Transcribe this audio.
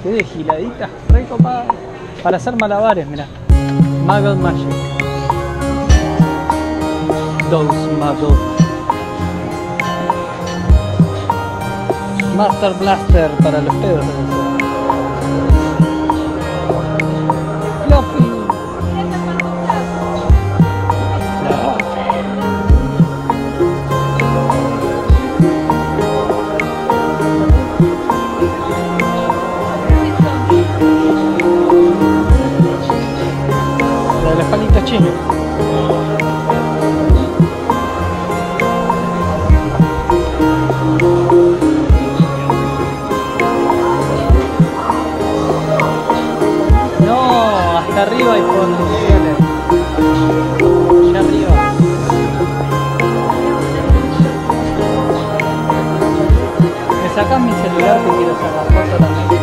Qué de giladitas, re copada. Para hacer malabares, mirá. Muggle Magic. Those Muggle. Master Blaster para los pedos. Fluffy. Los palitos chinos. No, hasta arriba hay potenciales. Allá arriba. ¿Me sacas mi celular que quiero sacar foto también?